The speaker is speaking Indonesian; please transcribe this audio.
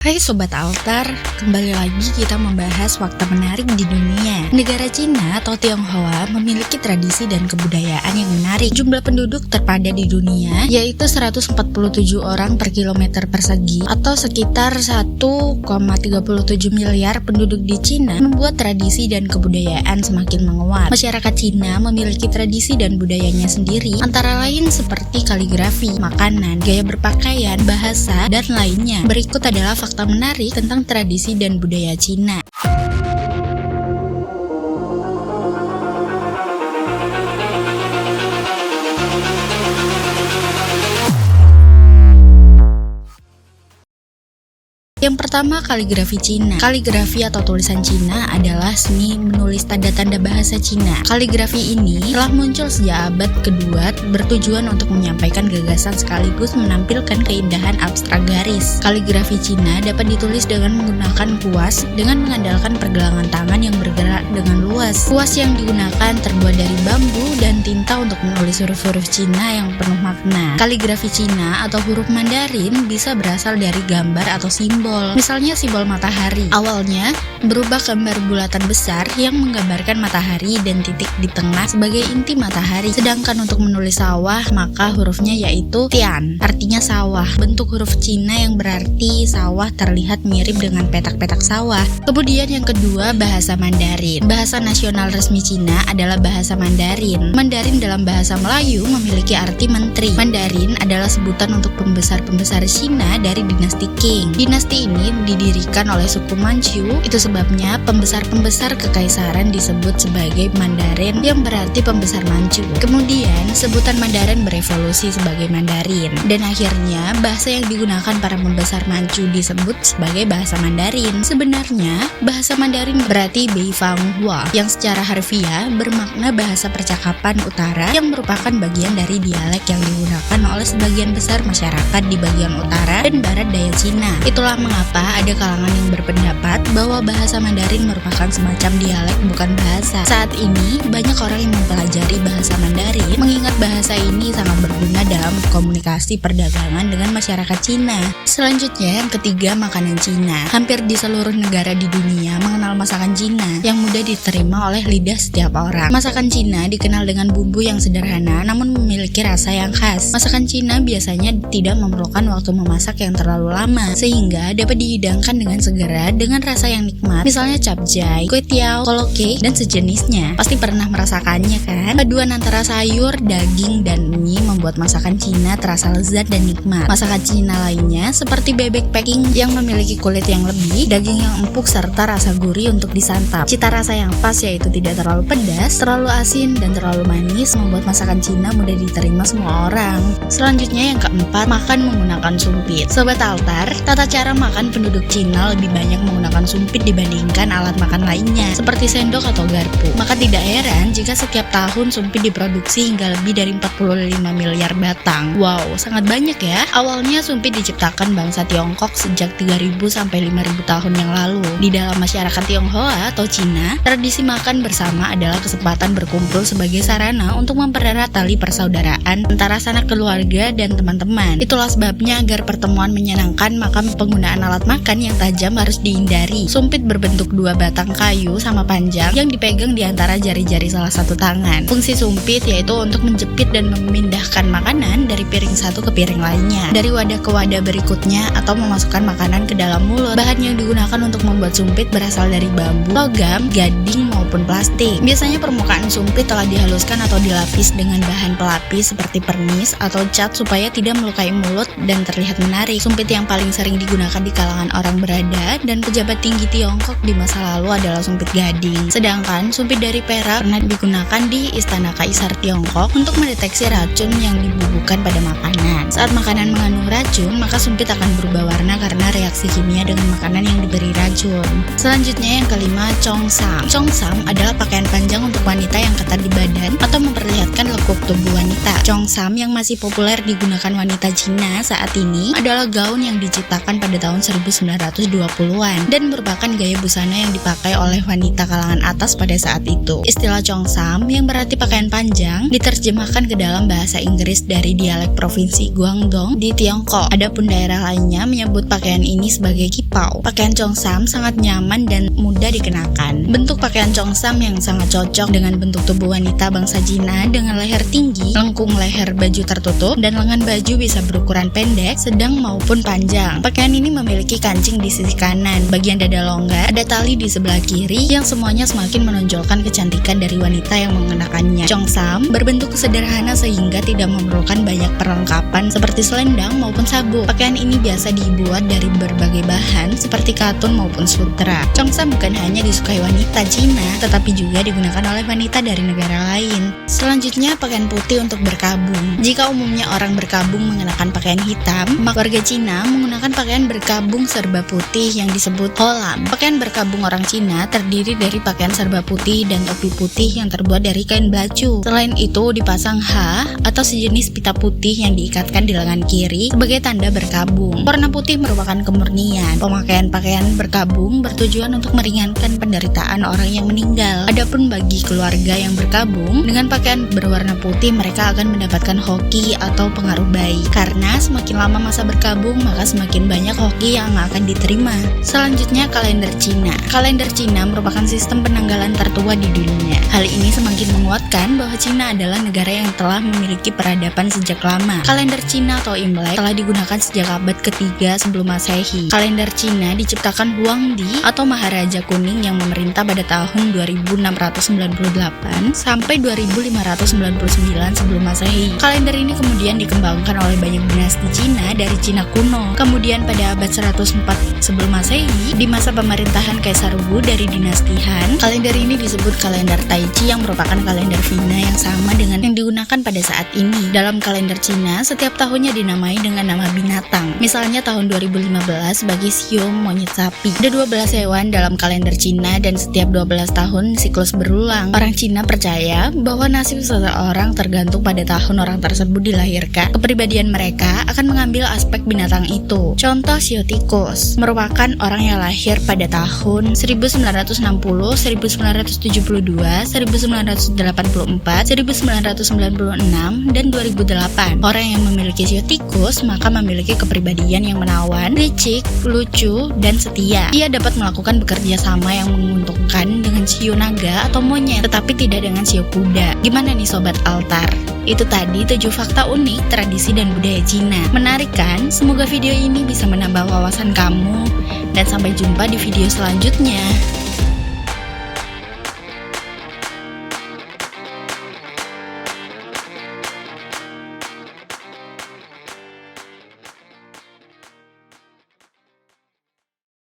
Hai Sobat Altar, kembali lagi kita membahas fakta menarik di dunia. Negara Cina atau Tionghoa memiliki tradisi dan kebudayaan yang menarik. Jumlah penduduk terpadat di dunia yaitu 147 orang per kilometer persegi atau sekitar 1,37 miliar penduduk di Cina membuat tradisi dan kebudayaan semakin menguat. Masyarakat Cina memiliki tradisi dan budayanya sendiri, antara lain seperti kaligrafi, makanan, gaya berpakaian, bahasa, dan lainnya. Berikut adalah fakta menarik tentang tradisi dan budaya Cina. Yang pertama, kaligrafi Cina. Kaligrafi atau tulisan Cina adalah seni menulis tanda-tanda bahasa Cina. Kaligrafi ini telah muncul sejak abad kedua bertujuan untuk menyampaikan gagasan sekaligus menampilkan keindahan abstrak garis. Kaligrafi Cina dapat ditulis dengan menggunakan kuas dengan mengandalkan pergelangan tangan yang bergerak dengan luas. Kuas yang digunakan terbuat dari bambu dan tinta untuk menulis huruf-huruf Cina yang penuh makna. Kaligrafi Cina atau huruf Mandarin bisa berasal dari gambar atau simbol. Misalnya simbol matahari. Awalnya berubah gambar bulatan besar yang menggambarkan matahari dan titik di tengah sebagai inti matahari. Sedangkan untuk menulis sawah, maka hurufnya yaitu Tian, artinya sawah. Bentuk huruf Cina yang berarti sawah terlihat mirip dengan petak-petak sawah. Kemudian yang kedua, bahasa Mandarin. Bahasa nasional resmi Cina adalah bahasa Mandarin. Mandarin dalam bahasa Melayu memiliki arti menteri. Mandarin adalah sebutan untuk pembesar-pembesar Cina dari dinasti Qing. Dinasti ini didirikan oleh suku Manchu, itu sebabnya pembesar-pembesar kekaisaran disebut sebagai Mandarin yang berarti pembesar Manchu. Kemudian sebutan Mandarin berevolusi sebagai Mandarin dan akhirnya bahasa yang digunakan para pembesar Manchu disebut sebagai bahasa Mandarin. Sebenarnya bahasa Mandarin berarti Beifang Hua yang secara harfiah bermakna bahasa percakapan utara yang merupakan bagian dari dialek yang digunakan oleh sebagian besar masyarakat di bagian utara dan barat daya Cina. Itulah mengapa ada kalangan yang berpendapat bahwa bahasa Mandarin merupakan semacam dialek bukan bahasa. Saat ini banyak orang yang mempelajari bahasa Mandarin mengingat bahasa ini sangat berguna dalam komunikasi perdagangan dengan masyarakat Cina. Selanjutnya yang ketiga, makanan Cina. Hampir di seluruh negara di dunia mengenal masakan Cina yang mudah diterima oleh lidah setiap orang. Masakan Cina dikenal dengan bumbu yang sederhana namun memiliki rasa yang khas. Masakan Cina biasanya tidak memerlukan waktu memasak yang terlalu lama sehingga dapat dihidangkan dengan segera dengan rasa yang nikmat. Misalnya capcay, kue tiao, koloke, dan sejenisnya. Pasti pernah merasakannya kan? Paduan antara sayur, daging, dan mie membuat masakan Cina terasa lezat dan nikmat. Masakan Cina lainnya seperti bebek packing yang memiliki kulit yang lebih, daging yang empuk, serta rasa gurih untuk disantap. Cita rasa yang pas yaitu tidak terlalu pedas, terlalu asin, dan terlalu manis membuat masakan Cina mudah diterima semua orang. Selanjutnya yang keempat, makan menggunakan sumpit. Sobat Altar, tata cara makan penduduk Cina lebih banyak menggunakan sumpit dibandingkan alat makan lainnya seperti sendok atau garpu. Maka tidak heran jika setiap tahun sumpit diproduksi hingga lebih dari 45 miliar batang. Wow, sangat banyak ya. Awalnya sumpit diciptakan bangsa Tiongkok sejak 3.000 sampai 5.000 tahun yang lalu. Di dalam masyarakat Tionghoa atau Cina, tradisi makan bersama adalah kesempatan berkumpul sebagai sarana untuk mempererat tali persaudaraan antara sanak keluarga dan teman-teman. Itulah sebabnya agar pertemuan menyenangkan maka penggunaan alat makan yang tajam harus dihindari. Sumpit berbentuk dua batang kayu sama panjang yang dipegang di antara jari-jari salah satu tangan. Fungsi sumpit yaitu untuk menjepit dan memindahkan makanan dari piring satu ke piring lainnya, dari wadah ke wadah berikutnya, atau memasukkan makanan ke dalam mulut. Bahan yang digunakan untuk membuat sumpit berasal dari bambu, logam, gading, maupun plastik. Biasanya permukaan sumpit telah dihaluskan atau dilapis dengan bahan pelapis seperti pernis atau cat supaya tidak melukai mulut dan terlihat menarik. Sumpit yang paling sering digunakan di kalangan orang berada dan pejabat tinggi Tiongkok di masa lalu adalah sumpit gading. Sedangkan sumpit dari perak pernah digunakan di Istana Kaisar Tiongkok untuk mendeteksi racun yang dibubuhkan pada makanan. Saat makanan mengandung racun, maka sumpit akan berubah warna karena reaksi kimia dengan makanan yang diberi racun. Selanjutnya yang kelima, chongsam. Chongsam adalah pakaian panjang untuk wanita yang ketat di badan atau memperlihatkan lekuk tubuh wanita. Chongsam yang masih populer digunakan wanita Cina saat ini adalah gaun yang diciptakan pada tahun tahun 1920-an dan merupakan gaya busana yang dipakai oleh wanita kalangan atas pada saat itu. Istilah Cheongsam yang berarti pakaian panjang diterjemahkan ke dalam bahasa Inggris dari dialek provinsi Guangdong di Tiongkok. Adapun daerah lainnya menyebut pakaian ini sebagai kipau. Pakaian Cheongsam sangat nyaman dan mudah dikenakan. Bentuk pakaian Cheongsam yang sangat cocok dengan bentuk tubuh wanita bangsa Cina dengan leher tinggi, lengkung leher baju tertutup, dan lengan baju bisa berukuran pendek, sedang maupun panjang. Pakaian ini memiliki kancing di sisi kanan, bagian dada longgar, ada tali di sebelah kiri yang semuanya semakin menonjolkan kecantikan dari wanita yang mengenakannya. Cheongsam berbentuk sederhana sehingga tidak memerlukan banyak perlengkapan seperti selendang maupun sabuk. Pakaian ini biasa dibuat dari berbagai bahan seperti katun maupun sutra. Cheongsam bukan hanya disukai wanita Cina, tetapi juga digunakan oleh wanita dari negara lain. Selanjutnya, pakaian putih untuk berkabung. Jika umumnya orang berkabung mengenakan pakaian hitam, maka warga Cina menggunakan pakaian berkabung serba putih yang disebut holam. Pakaian berkabung orang Cina terdiri dari pakaian serba putih dan topi putih yang terbuat dari kain belacu. Selain itu, dipasang ha atau sejenis pita putih yang diikatkan di lengan kiri sebagai tanda berkabung. Warna putih merupakan kemurnian. Pemakaian pakaian berkabung bertujuan untuk meringankan penderitaan orang yang meninggal. Adapun bagi keluarga yang berkabung dengan pakaian berwarna putih, mereka akan mendapatkan hoki atau pengaruh baik. Karena semakin lama masa berkabung, maka semakin banyak hoki yang akan diterima. Selanjutnya, kalender Cina. Kalender Cina merupakan sistem penanggalan tertua di dunia. Hal ini semakin menguatkan bahwa Cina adalah negara yang telah memiliki peradaban sejak lama. Kalender Cina atau Imlek telah digunakan sejak abad ketiga sebelum Masehi. Kalender Cina diciptakan Huang Di atau Maharaja Kuning yang memerintah pada tahun 2698 sampai 2599 sebelum Masehi. Kalender ini kemudian dikembangkan oleh banyak dinasti Cina dari Cina kuno. Kemudian pada abad 104 sebelum Masehi, di masa pemerintahan Kaisar Wu dari dinasti Han, kalender ini disebut kalender Taichi yang merupakan kalender Vina yang sama dengan yang digunakan pada saat ini. Dalam kalender Cina, setiap tahunnya dinamai dengan nama binatang. Misalnya tahun 2015 sebagai Xiu monyet sapi. Ada 12 hewan dalam kalender Cina dan setiap 12 tahun siklus berulang. Orang Cina percaya bahwa nasib seseorang tergantung pada tahun orang tersebut dilahirkan. Kepribadian mereka akan mengambil aspek binatang itu. Contoh Xiu tikus merupakan orang yang lahir pada tahun 1960, 1972, 1984, 1996, dan 2008. Orang yang memiliki Xiu tikus maka memiliki kepribadian yang menawan, licik, lucu, dan setia. Ia dapat melakukan bekerja sama yang menguntungkan dengan Xiu naga atau monyet, tetapi tidak dengan Xiu kuda. Gimana nih Sobat Altar? Itu tadi 7 fakta unik tradisi dan budaya Cina. Menarik kan? Semoga video ini bisa menambah wawasan kamu. Dan sampai jumpa di video selanjutnya.